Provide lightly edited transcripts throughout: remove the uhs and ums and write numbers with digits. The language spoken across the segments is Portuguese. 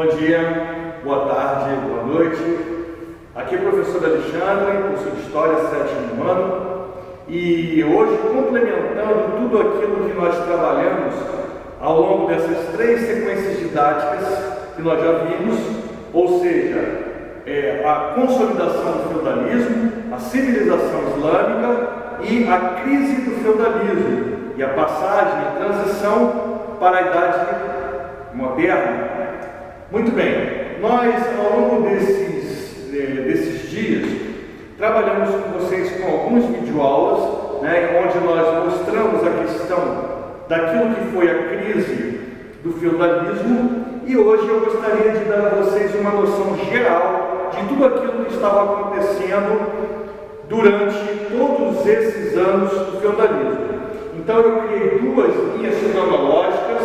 Bom dia, boa tarde, boa noite. Aqui é o professor Alexandre, curso de História, sétimo ano. E hoje, complementando tudo aquilo que nós trabalhamos ao longo dessas 3 sequências didáticas que nós já vimos, ou seja, a consolidação do feudalismo, a civilização islâmica e a crise do feudalismo, e a passagem, a transição para a Idade Moderna. Muito bem, nós ao longo desses dias trabalhamos com vocês com algumas videoaulas, onde nós mostramos a questão daquilo que foi a crise do feudalismo, e hoje eu gostaria de dar a vocês uma noção geral de tudo aquilo que estava acontecendo durante todos esses anos do feudalismo. Então eu criei 2 linhas cronológicas,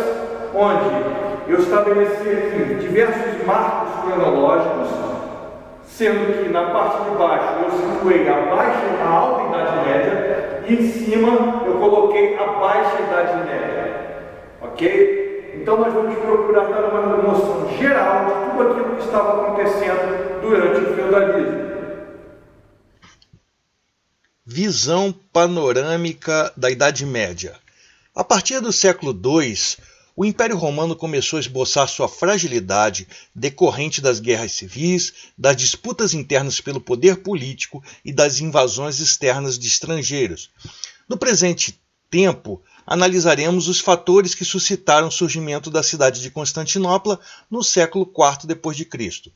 onde eu estabeleci aqui diversos marcos cronológicos, sendo que na parte de baixo eu situei a alta Idade Média e em cima eu coloquei a baixa Idade Média. Ok? Então nós vamos procurar dar uma noção geral de tudo aquilo que estava acontecendo durante o feudalismo. Visão panorâmica da Idade Média. A partir do século II, o Império Romano começou a esboçar sua fragilidade decorrente das guerras civis, das disputas internas pelo poder político e das invasões externas de estrangeiros. No presente tempo, analisaremos os fatores que suscitaram o surgimento da cidade de Constantinopla no século IV d.C.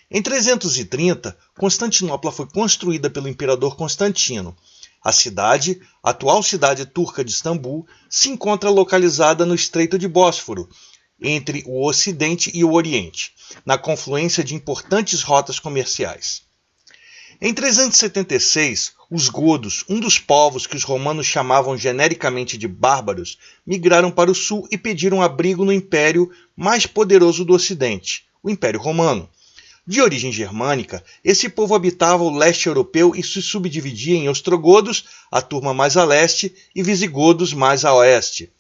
Em 330, Constantinopla foi construída pelo imperador Constantino. A cidade, a atual cidade turca de Istambul, se encontra localizada no Estreito de Bósforo, entre o Ocidente e o Oriente, na confluência de importantes rotas comerciais. Em 376, os godos, um dos povos que os romanos chamavam genericamente de bárbaros, migraram para o sul e pediram abrigo no império mais poderoso do Ocidente, o Império Romano. De origem germânica, esse povo habitava o leste europeu e se subdividia em ostrogodos, a turma mais a leste, e visigodos mais a oeste.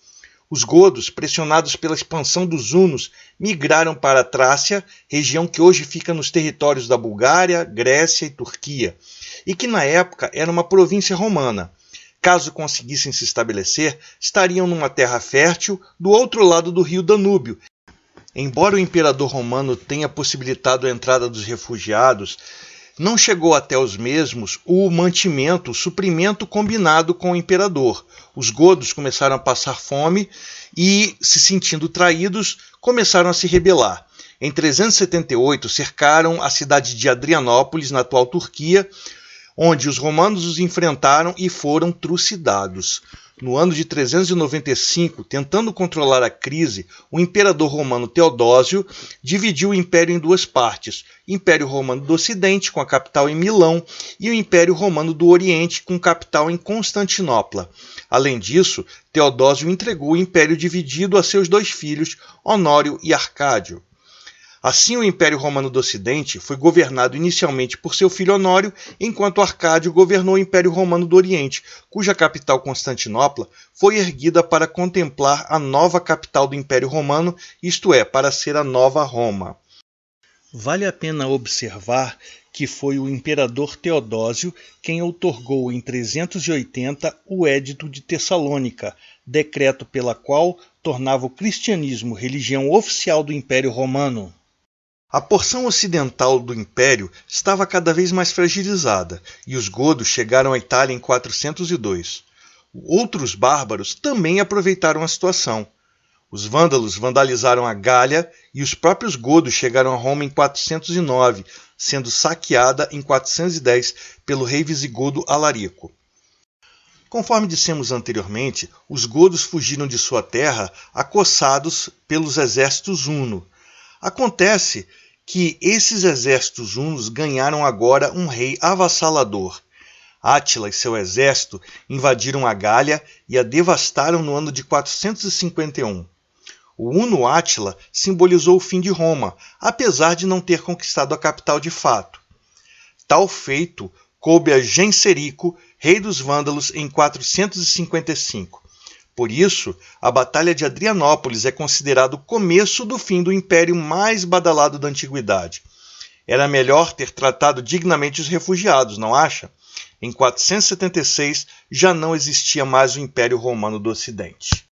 Os godos, pressionados pela expansão dos hunos, migraram para a Trácia, região que hoje fica nos territórios da Bulgária, Grécia e Turquia, e que na época era uma província romana. Caso conseguissem se estabelecer, estariam numa terra fértil do outro lado do rio Danúbio. Embora o imperador romano tenha possibilitado a entrada dos refugiados, não chegou até os mesmos o mantimento, o suprimento combinado com o imperador. Os godos começaram a passar fome e, se sentindo traídos, começaram a se rebelar. Em 378, cercaram a cidade de Adrianópolis, na atual Turquia, onde os romanos os enfrentaram e foram trucidados. No ano de 395, tentando controlar a crise, o imperador romano Teodósio dividiu o império em 2 partes, o Império Romano do Ocidente, com a capital em Milão, e o Império Romano do Oriente, com capital em Constantinopla. Além disso, Teodósio entregou o império dividido a seus 2 filhos, Honório e Arcádio. Assim, o Império Romano do Ocidente foi governado inicialmente por seu filho Honório, enquanto Arcádio governou o Império Romano do Oriente, cuja capital Constantinopla foi erguida para contemplar a nova capital do Império Romano, isto é, para ser a nova Roma. Vale a pena observar que foi o imperador Teodósio quem outorgou em 380 o Édito de Tessalônica, decreto pela qual tornava o cristianismo religião oficial do Império Romano. A porção ocidental do império estava cada vez mais fragilizada, e os godos chegaram à Itália em 402. Outros bárbaros também aproveitaram a situação. Os vândalos vandalizaram a Gália e os próprios godos chegaram a Roma em 409, sendo saqueada em 410 pelo rei visigodo Alarico. Conforme dissemos anteriormente, os godos fugiram de sua terra acossados pelos exércitos huno. Acontece que esses exércitos hunos ganharam agora um rei avassalador. Átila e seu exército invadiram a Gália e a devastaram no ano de 451. O huno Átila simbolizou o fim de Roma, apesar de não ter conquistado a capital de fato. Tal feito coube a Genserico, rei dos vândalos, em 455. Por isso, a Batalha de Adrianópolis é considerado o começo do fim do império mais badalado da antiguidade. Era melhor ter tratado dignamente os refugiados, não acha? Em 476 já não existia mais o Império Romano do Ocidente.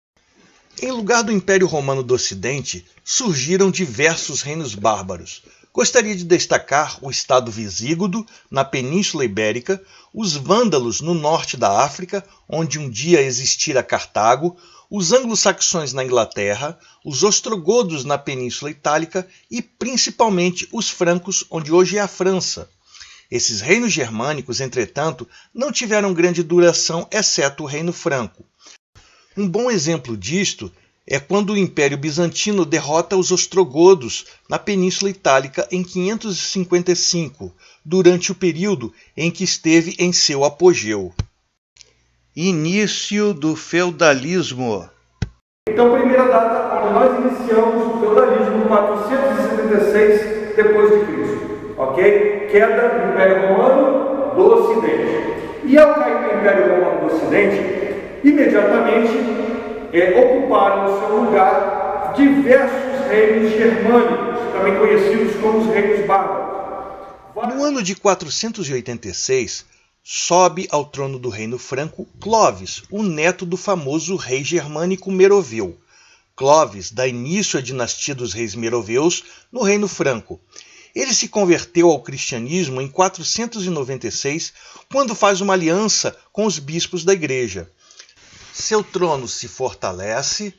Em lugar do Império Romano do Ocidente, surgiram diversos reinos bárbaros. Gostaria de destacar o Estado Visígodo, na Península Ibérica, os Vândalos, no norte da África, onde um dia existira Cartago, os anglo-saxões na Inglaterra, os ostrogodos na Península Itálica e, principalmente, os francos, onde hoje é a França. Esses reinos germânicos, entretanto, não tiveram grande duração, exceto o Reino Franco. Um bom exemplo disto é quando o Império Bizantino derrota os ostrogodos na Península Itálica em 555, durante o período em que esteve em seu apogeu. Início do feudalismo. Então, primeira data, quando nós iniciamos o feudalismo, 476 depois de Cristo, ok? Queda do Império Romano do Ocidente. E ao cair do Império Romano do Ocidente, imediatamente ocuparam o seu lugar diversos reinos germânicos, também conhecidos como os reinos bárbaros. No ano de 486, sobe ao trono do Reino Franco Clovis, o neto do famoso rei germânico Meroveu. Clovis dá início à dinastia dos reis meroveus no Reino Franco. Ele se converteu ao cristianismo em 496, quando faz uma aliança com os bispos da igreja. Seu trono se fortalece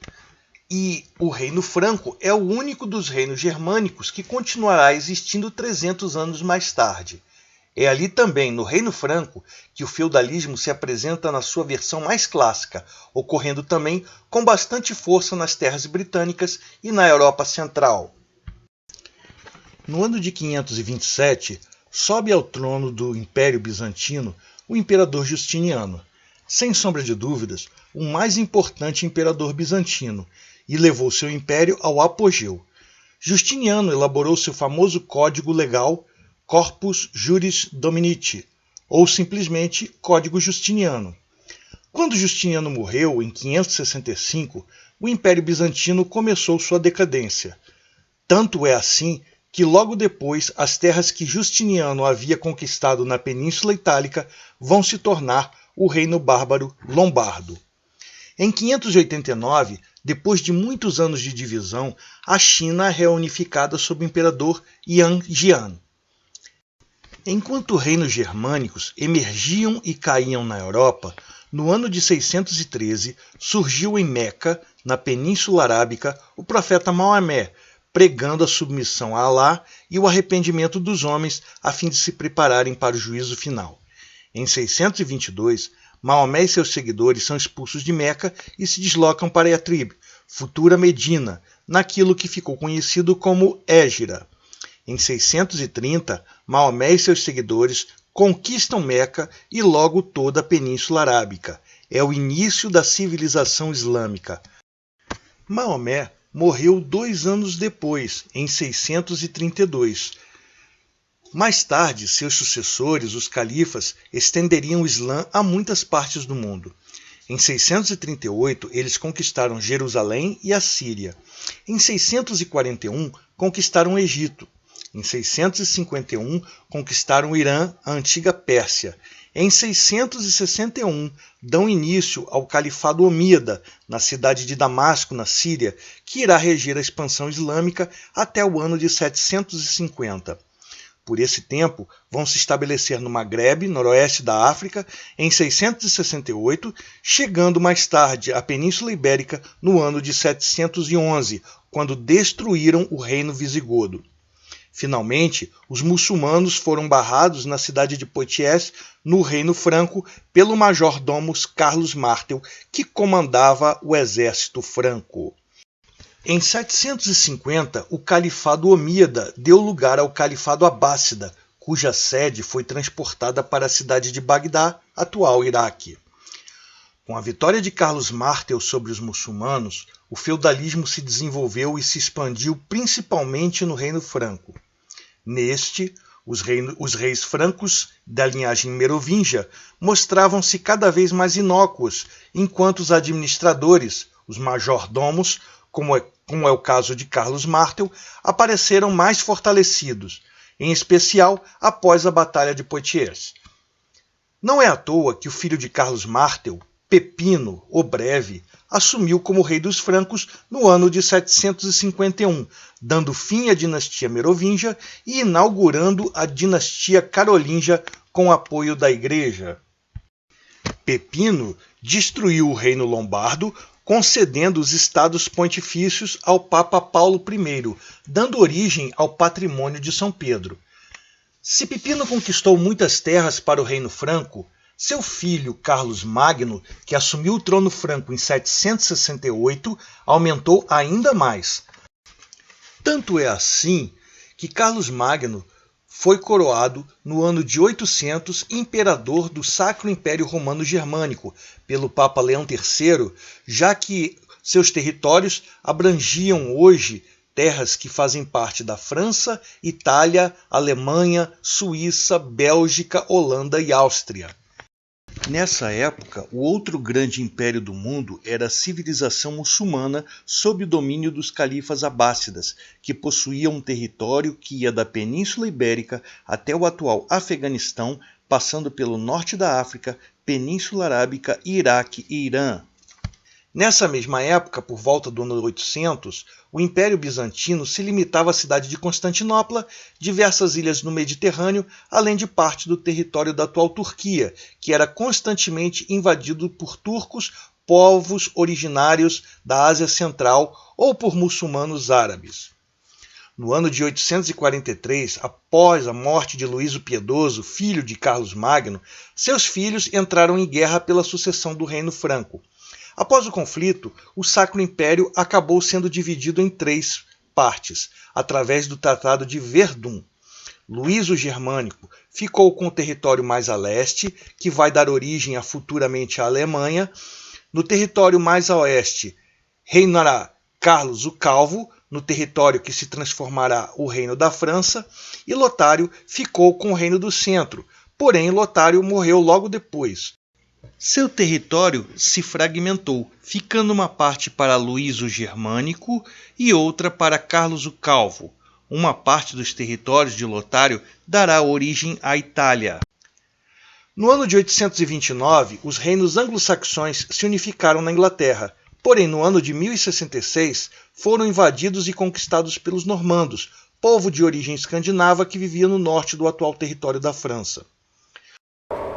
e o Reino Franco é o único dos reinos germânicos que continuará existindo 300 anos mais tarde. É ali também, no Reino Franco, que o feudalismo se apresenta na sua versão mais clássica, ocorrendo também com bastante força nas terras britânicas e na Europa Central. No ano de 527, sobe ao trono do Império Bizantino o imperador Justiniano. Sem sombra de dúvidas, o mais importante imperador bizantino, e levou seu império ao apogeu. Justiniano elaborou seu famoso código legal Corpus Juris Dominici, ou simplesmente Código Justiniano. Quando Justiniano morreu, em 565, o Império Bizantino começou sua decadência. Tanto é assim que logo depois as terras que Justiniano havia conquistado na Península Itálica vão se tornar o Reino Bárbaro Lombardo. Em 589, depois de muitos anos de divisão, a China é reunificada sob o imperador Yan Jian. Enquanto reinos germânicos emergiam e caíam na Europa, no ano de 613 surgiu em Meca, na Península Arábica, o profeta Maomé, pregando a submissão a Alá e o arrependimento dos homens a fim de se prepararem para o juízo final. Em 622, Maomé e seus seguidores são expulsos de Meca e se deslocam para Yatrib, futura Medina, naquilo que ficou conhecido como Égira. Em 630, Maomé e seus seguidores conquistam Meca e logo toda a Península Arábica. É o início da civilização islâmica. Maomé morreu 2 anos depois, em 632. Mais tarde, seus sucessores, os califas, estenderiam o Islã a muitas partes do mundo. Em 638, eles conquistaram Jerusalém e a Síria. Em 641, conquistaram o Egito. Em 651, conquistaram o Irã, a antiga Pérsia. Em 661, dão início ao Califado Omíada, na cidade de Damasco, na Síria, que irá reger a expansão islâmica até o ano de 750. Por esse tempo, vão se estabelecer no Maghreb, noroeste da África, em 668, chegando mais tarde à Península Ibérica no ano de 711, quando destruíram o reino visigodo. Finalmente, os muçulmanos foram barrados na cidade de Poitiers, no Reino Franco, pelo major-domus Carlos Martel, que comandava o exército franco. Em 750, o Califado Omíada deu lugar ao Califado Abássida, cuja sede foi transportada para a cidade de Bagdá, atual Iraque. Com a vitória de Carlos Martel sobre os muçulmanos, o feudalismo se desenvolveu e se expandiu principalmente no Reino Franco. Neste, Os reis francos da linhagem merovingia mostravam-se cada vez mais inócuos, enquanto os administradores, os majordomos, como é o caso de Carlos Martel, apareceram mais fortalecidos, em especial após a Batalha de Poitiers. Não é à toa que o filho de Carlos Martel, Pepino, o Breve, assumiu como rei dos francos no ano de 751, dando fim à dinastia merovingia e inaugurando a dinastia carolíngia com apoio da Igreja. Pepino destruiu o reino lombardo, concedendo os estados pontifícios ao Papa Paulo I, dando origem ao patrimônio de São Pedro. Se Pepino conquistou muitas terras para o reino franco, seu filho Carlos Magno, que assumiu o trono franco em 768, aumentou ainda mais. Tanto é assim que Carlos Magno foi coroado no ano de 800 imperador do Sacro Império Romano Germânico pelo Papa Leão III, já que seus territórios abrangiam hoje terras que fazem parte da França, Itália, Alemanha, Suíça, Bélgica, Holanda e Áustria. Nessa época, o outro grande império do mundo era a civilização muçulmana sob o domínio dos califas abássidas, que possuíam um território que ia da Península Ibérica até o atual Afeganistão, passando pelo norte da África, Península Arábica, Iraque e Irã. Nessa mesma época, por volta do ano 800, o Império Bizantino se limitava à cidade de Constantinopla, diversas ilhas no Mediterrâneo, além de parte do território da atual Turquia, que era constantemente invadido por turcos, povos originários da Ásia Central ou por muçulmanos árabes. No ano de 843, após a morte de Luís o Piedoso, filho de Carlos Magno, seus filhos entraram em guerra pela sucessão do Reino Franco. Após o conflito, o Sacro Império acabou sendo dividido em 3 partes, através do Tratado de Verdun. Luís o Germânico ficou com o território mais a leste, que vai dar origem futuramente à Alemanha. No território mais a oeste, reinará Carlos o Calvo, no território que se transformará o Reino da França, e Lotário ficou com o Reino do Centro, porém Lotário morreu logo depois. Seu território se fragmentou, ficando uma parte para Luís o Germânico e outra para Carlos o Calvo. Uma parte dos territórios de Lotário dará origem à Itália. No ano de 829, os reinos anglo-saxões se unificaram na Inglaterra, porém no ano de 1066 foram invadidos e conquistados pelos normandos, povo de origem escandinava que vivia no norte do atual território da França.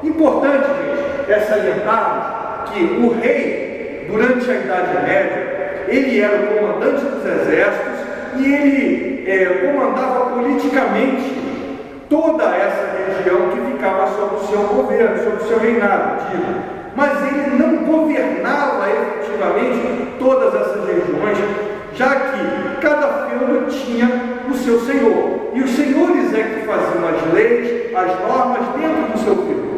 Importante, gente, é salientar que o rei, durante a Idade Média, ele era o comandante dos exércitos e ele comandava politicamente toda essa região que ficava sob o seu governo, sob o seu reinado, digo. Mas ele não governava efetivamente todas essas regiões, já que cada feudo tinha o seu senhor. E os senhores é que faziam as leis, as normas dentro do seu feudo.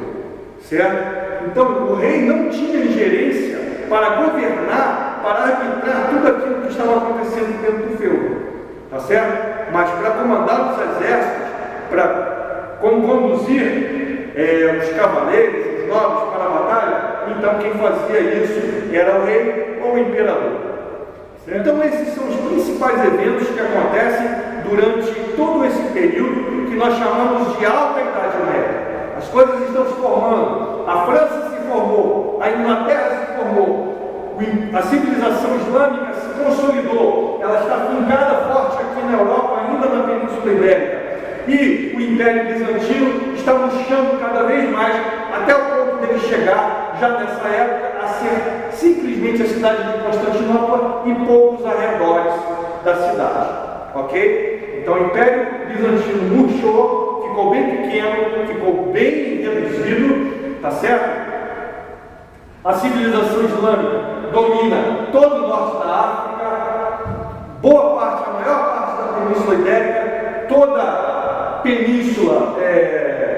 Certo? Então o rei não tinha ingerência para governar, para arbitrar tudo aquilo que estava acontecendo dentro do feudo. Tá certo? Mas para comandar os exércitos, para conduzir os cavaleiros, os nobres para a batalha, então quem fazia isso era o rei ou o imperador. Certo? Então esses são os principais eventos que acontecem durante todo esse período que nós chamamos de Alta Idade Média. As coisas estão se formando, a França se formou, a Inglaterra se formou, a civilização islâmica se consolidou, ela está fincada forte aqui na Europa, ainda na Península Ibérica. E o Império Bizantino está murchando cada vez mais, até o ponto dele chegar, já nessa época, a ser simplesmente a cidade de Constantinopla e poucos arredores da cidade. Ok? Então o Império Bizantino murchou, ficou bem pequeno, ficou bem reduzido, tá certo? A civilização islâmica domina todo o norte da África, boa parte, a maior parte da Península Ibérica, toda a Península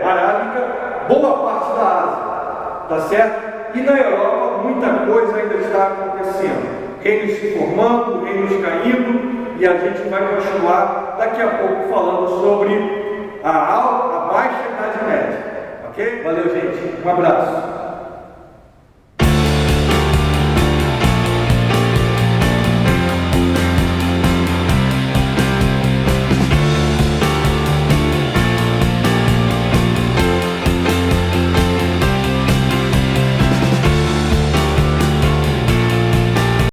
Arábica, boa parte da Ásia, tá certo? E na Europa muita coisa ainda está acontecendo, reinos se formando, reinos caindo, e a gente vai continuar daqui a pouco falando sobre a baixa Idade Média. Ok? Valeu, gente. Um abraço.